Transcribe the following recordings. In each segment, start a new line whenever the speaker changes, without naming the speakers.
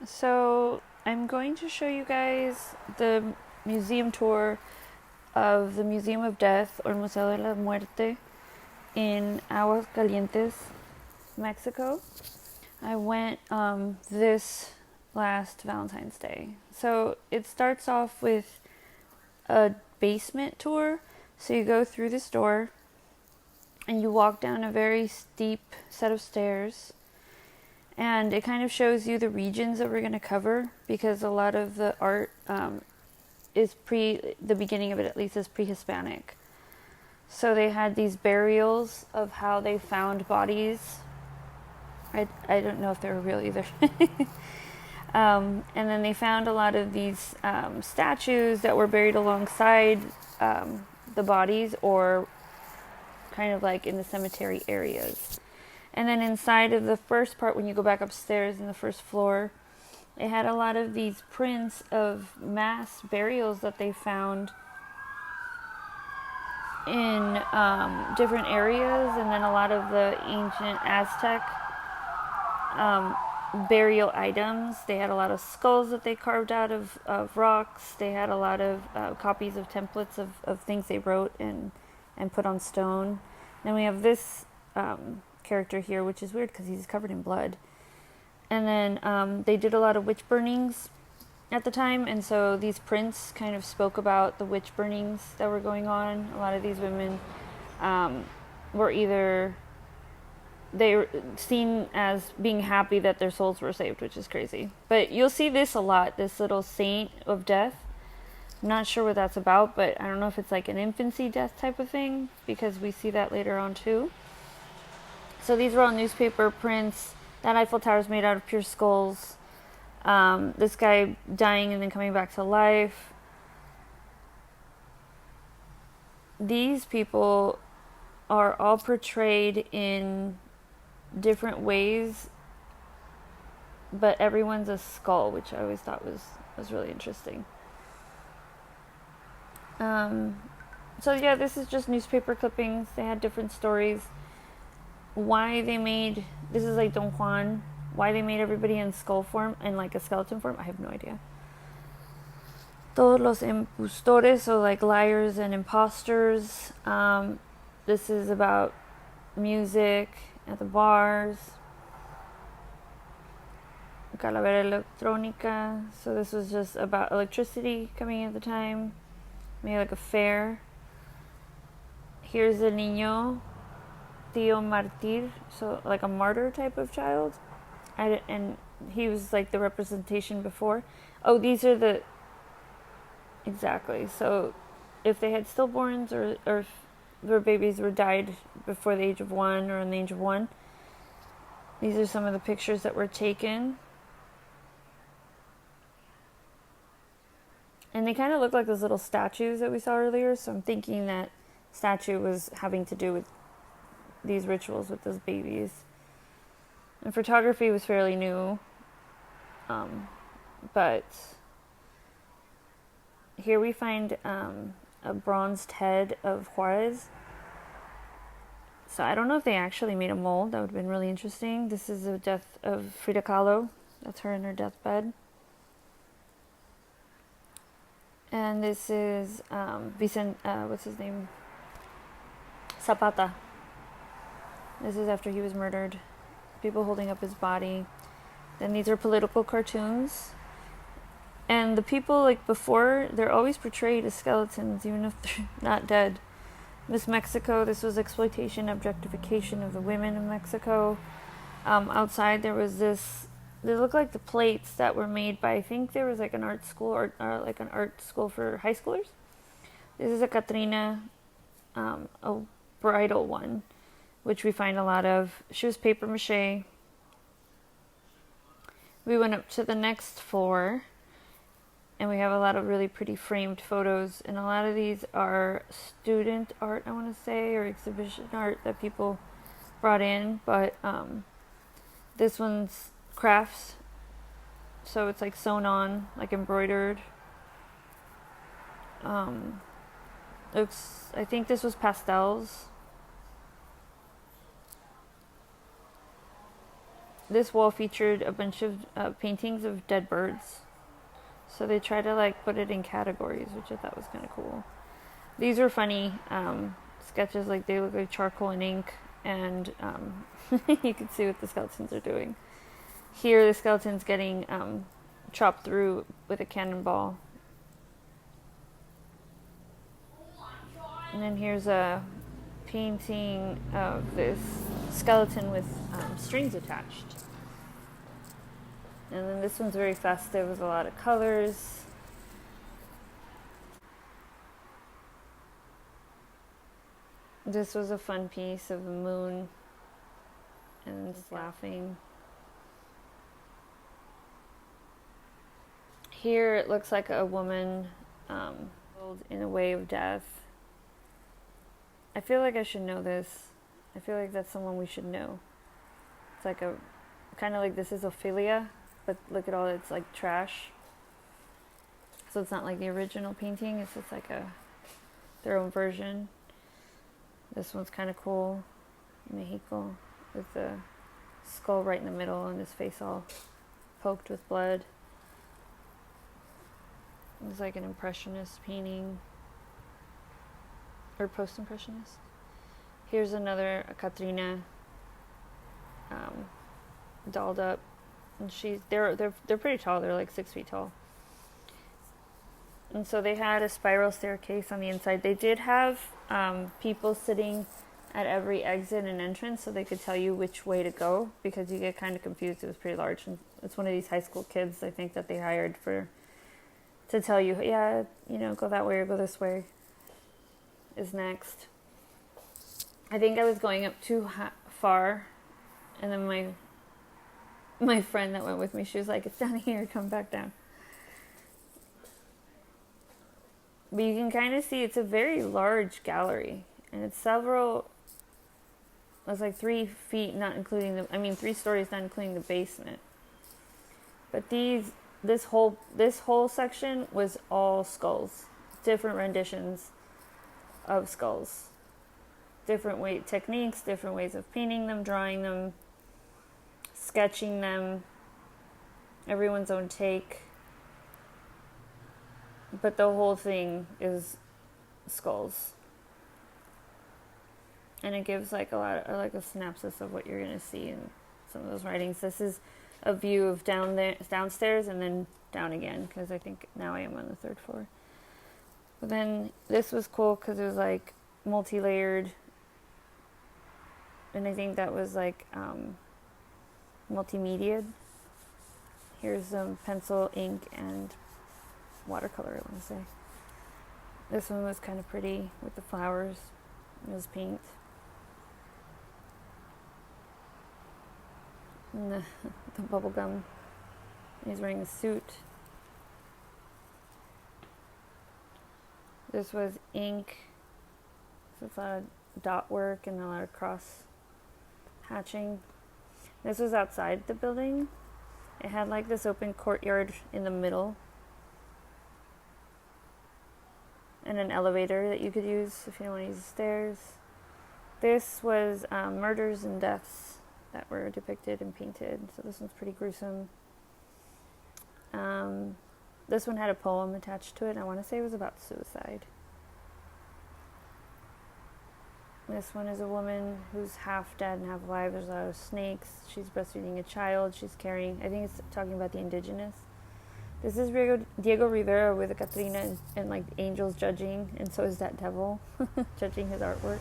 So I'm going to show you guys the museum tour of the Museum of Death, or Museo de la Muerte, in Aguascalientes, Mexico. I went this last Valentine's Day. So it starts off with a basement tour. So you go through this door and you walk down a very steep set of stairs, and it kind of shows you the regions that we're going to cover, because a lot of the art is the beginning of it at least is pre-Hispanic. So they had these burials of how they found bodies. I don't know if they were real either. And then they found a lot of these statues that were buried alongside the bodies, or kind of like in the cemetery areas. And then inside of the first part, when you go back upstairs in the first floor, they had a lot of these prints of mass burials that they found in different areas, and then a lot of the ancient Aztec burial items. They had a lot of skulls that they carved out of rocks. They had a lot of copies of templates of things they wrote and put on stone. Then we have this character here, which is weird because he's covered in blood. And then they did a lot of witch burnings at the time, and so these prints kind of spoke about the witch burnings that were going on. A lot of these women were either they were seen as being happy that their souls were saved, which is crazy. But you'll see this a lot, this little saint of death. I'm not sure what that's about, but I don't know if it's like an infancy death type of thing, because we see that later on too. So these were all newspaper prints. That Eiffel Tower is made out of pure skulls. This guy dying and then coming back to life. These people are all portrayed in different ways, but everyone's a skull, which I always thought was really interesting. So yeah, this is just newspaper clippings. They had different stories. Why they made, this is like Don Juan, why they made everybody in skull form and like a skeleton form, I have no idea. Todos los impostores, so like liars and imposters. This is about music at the bars. Calavera electrónica, so this was just about electricity coming at the time. Maybe like a fair. Here's a niño, Tío Martir, so like a martyr type of child. And he was like the representation before. Oh, these are the... Exactly. So if they had stillborns, or if their babies were died before the age of 1 or in the age of 1, these are some of the pictures that were taken. And they kind of look like those little statues that we saw earlier, so I'm thinking that statue was having to do with these rituals with those babies. And photography was fairly new, but here we find a bronzed head of Juarez. So I don't know if they actually made a mold. That would have been really interesting. This is the death of Frida Kahlo. That's her in her deathbed. And this is what's his name? Zapata. This is after he was murdered. People holding up his body. Then these are political cartoons. And the people, like before, they're always portrayed as skeletons, even if they're not dead. Miss Mexico, this was exploitation, objectification of the women in Mexico. Outside there was this, they look like the plates that were made by, I think there was like an art school, or like an art school for high schoolers. This is a Catrina, a bridal one, which we find a lot of. She was paper mache. We went up to the next floor, and we have a lot of really pretty framed photos, and a lot of these are student art, I want to say, or exhibition art that people brought in, but this one's crafts, so it's like sewn on, like embroidered. I think this was pastels. this wall featured a bunch of paintings of dead birds. So they try to like put it in categories, which I thought was kind of cool. These are funny sketches, like they look like charcoal and ink, and you can see what the skeletons are doing. Here, the skeleton's getting chopped through with a cannonball. And then here's a painting of this skeleton with strings attached. And then this one's very festive with a lot of colors. This was a fun piece of the moon and just laughing. Here it looks like a woman in a way of death. I feel like I should know this. I feel like that's someone we should know. It's like a kind of like this is Ophelia, but look at all it's like trash. So it's not like the original painting. It's just like their own version. This one's kind of cool. Mexico, with the skull right in the middle and his face all poked with blood. It's like an impressionist painting. Or post-impressionist. Here's another Katrina, dolled up, and they're pretty tall. They're like 6 feet tall. And so they had a spiral staircase on the inside. They did have people sitting at every exit and entrance, so they could tell you which way to go, because you get kind of confused. It was pretty large, and it's one of these high school kids, I think, that they hired to tell you, yeah, go that way or go this way is next. I think I was going up too far, and then my friend that went with me, she was like, it's down here, come back down. But you can kind of see it's a very large gallery, and it's like 3 feet, not including 3 stories, not including the basement. But this whole section was all skulls, different renditions of skulls, different techniques, different ways of painting them, drawing them, sketching them, everyone's own take. But the whole thing is skulls, and it gives like a synopsis of what you're gonna see in some of those writings. This is a view of downstairs and then down again, because I think now I am on the 3rd floor. But then this was cool because it was like multi-layered, and I think that was like multimedia. Here's some pencil, ink, and watercolor, I want to say. This one was kind of pretty with the flowers. It was paint. And the bubble gum. He's wearing a suit. This was ink. So it's a lot of dot work and a lot of cross hatching. This was outside the building. It had like this open courtyard in the middle, and an elevator that you could use if you don't want to use the stairs. This was murders and deaths that were depicted and painted. So this one's pretty gruesome. This one had a poem attached to it, and I want to say it was about suicide. This one is a woman who's half dead and half alive. There's a lot of snakes. She's breastfeeding a child. She's carrying, I think it's talking about the indigenous. This is Diego Rivera with a Catrina and like angels judging, and so is that devil judging his artwork.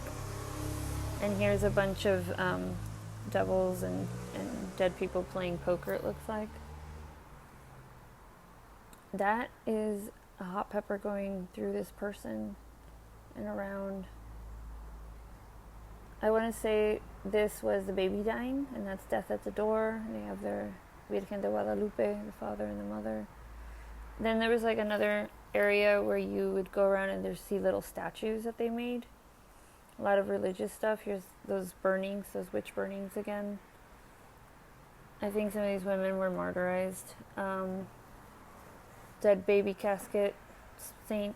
And here's a bunch of devils and dead people playing poker, it looks like. That is a hot pepper going through this person and around. I want to say this was the baby dying, and that's death at the door. They have their Virgen de Guadalupe, the father and the mother. Then there was like another area where you would go around and there's see little statues that they made. A lot of religious stuff. Here's those burnings, those witch burnings again. I think some of these women were martyrized. Dead baby casket, saint.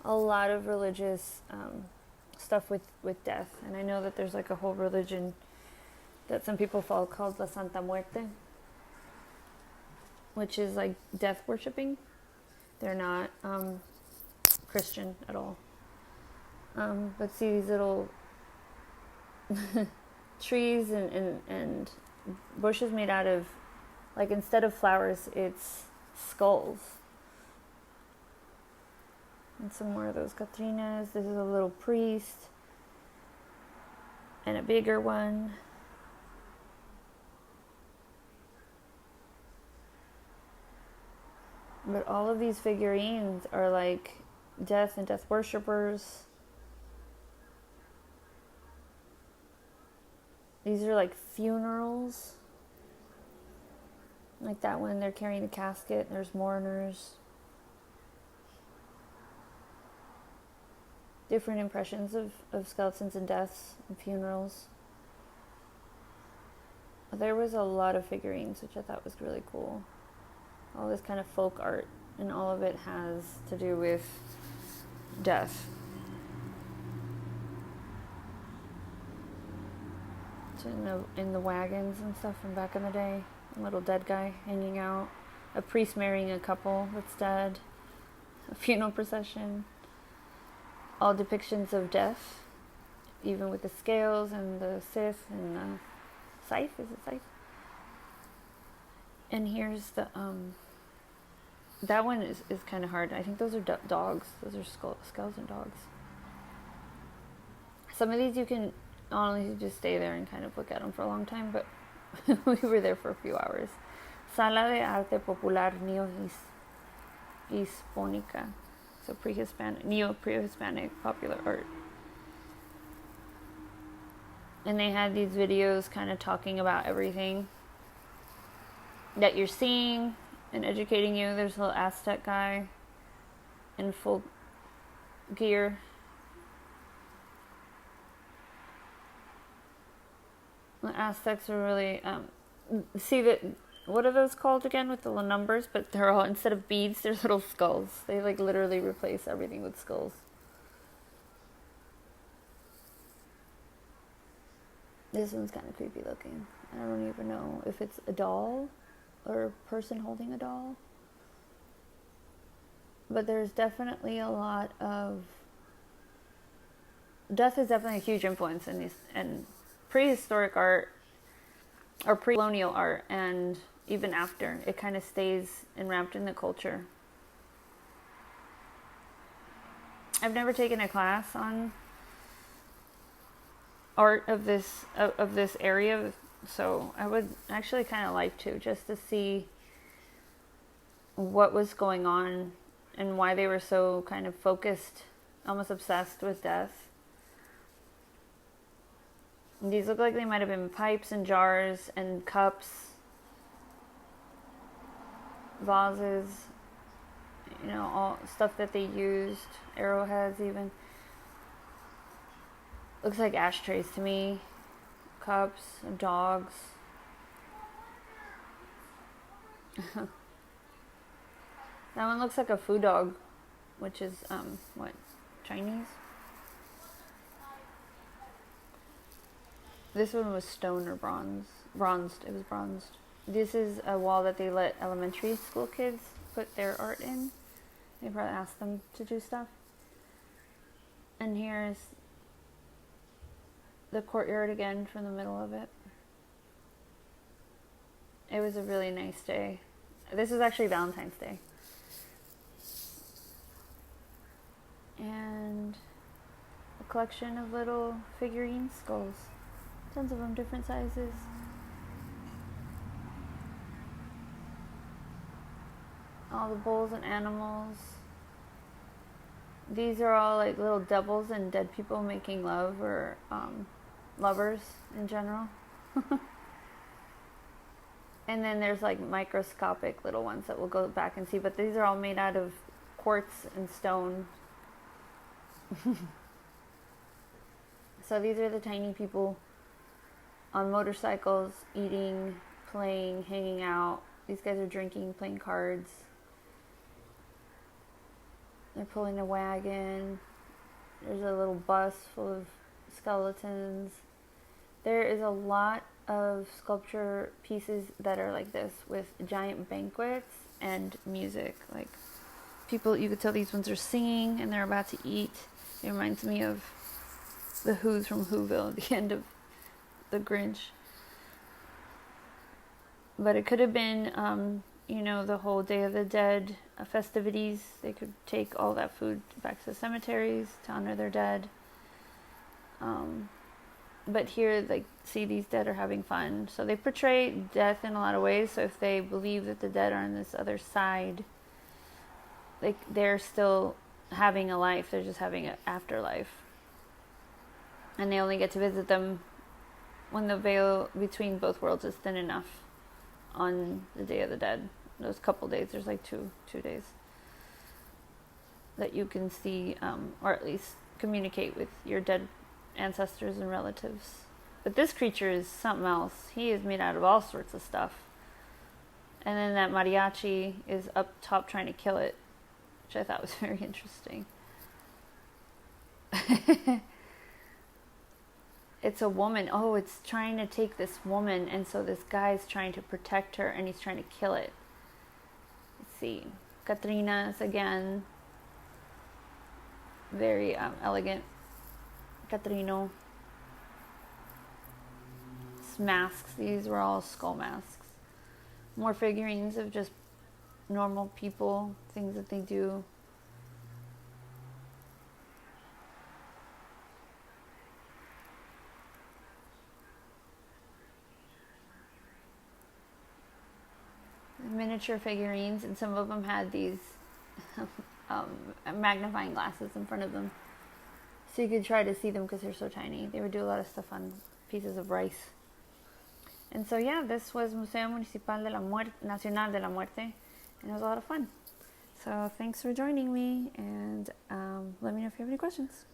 A lot of religious stuff with death. And I know that there's like a whole religion that some people follow called La Santa Muerte, which is like death worshipping. They're not Christian at all. But see these little trees and bushes made out of, like, instead of flowers, it's skulls. And some more of those Catrinas. This is a little priest. And a bigger one. But all of these figurines are like death and death worshippers. These are like funerals. Like that one, they're carrying the casket. There's mourners. Different impressions of skeletons and deaths and funerals. There was a lot of figurines, which I thought was really cool. All this kind of folk art, and all of it has to do with death. So in the wagons and stuff from back in the day, a little dead guy hanging out, a priest marrying a couple that's dead, a funeral procession, all depictions of death, even with the scales and the scythe and the scythe. Is it scythe? And here's the that one is kind of hard. I think those are dogs. Those are skulls and dogs. Some of these you can honestly just stay there and kind of look at them for a long time, but we were there for a few hours. Sala de Arte Popular Neo-Hispánica. So pre-Hispanic popular art. And they had these videos kind of talking about everything that you're seeing and educating you. There's a little Aztec guy in full gear. The Aztecs are really see that. What are those called again with the little numbers? But they're all, instead of beads, they're little skulls. They like literally replace everything with skulls. This one's kind of creepy looking. I don't even know if it's a doll or a person holding a doll. But there's definitely a lot of... Death is definitely a huge influence in these, and prehistoric art, or pre-colonial art, and even after. It kind of stays enwrapped in the culture. I've never taken a class on art of this area, so I would actually kind of like to, just to see what was going on and why they were so kind of focused, almost obsessed with death. And these look like they might have been pipes and jars and cups, vases, you know, all stuff that they used, arrowheads even. Looks like ashtrays to me, cups, dogs. That one looks like a food dog, which is, what, Chinese? This one was stone or bronzed. It was bronzed. This is a wall that they let elementary school kids put their art in. They probably asked them to do stuff. And here's the courtyard again from the middle of it. It was a really nice day. This was actually Valentine's Day. And a collection of little figurine skulls. Tons of them, different sizes. All the bulls and animals. These are all like little devils and dead people making love, or lovers in general. And then there's like microscopic little ones that we'll go back and see, but these are all made out of quartz and stone. So these are the tiny people on motorcycles, eating, playing, hanging out. These guys are drinking, playing cards. They're pulling a wagon. There's a little bus full of skeletons. There is a lot of sculpture pieces that are like this, with giant banquets and music. Like, people, you could tell these ones are singing and they're about to eat. It reminds me of the Who's from Whoville at the end of The Grinch. But it could have been, the whole Day of the Dead festivities. They could take all that food back to the cemeteries to honor their dead. But here, like, see, these dead are having fun. So they portray death in a lot of ways. So if they believe that the dead are on this other side, like, they're still having a life. They're just having an afterlife. And they only get to visit them when the veil between both worlds is thin enough on the Day of the Dead. Those couple days, there's like two days that you can see, or at least communicate with your dead ancestors and relatives. But this creature is something else. He is made out of all sorts of stuff. And then that mariachi is up top trying to kill it, which I thought was very interesting. It's a woman. Oh, it's trying to take this woman, and so this guy's trying to protect her, and he's trying to kill it. Let's see. Catrina's again. Very elegant. Catrino. Masks. These were all skull masks. More figurines of just normal people, things that they do. Miniature figurines, and some of them had these magnifying glasses in front of them, so you could try to see them because they're so tiny. They would do a lot of stuff on pieces of rice. And so yeah, this was Museo Municipal de la Muerte, Nacional de la Muerte, and it was a lot of fun. So thanks for joining me, and let me know if you have any questions.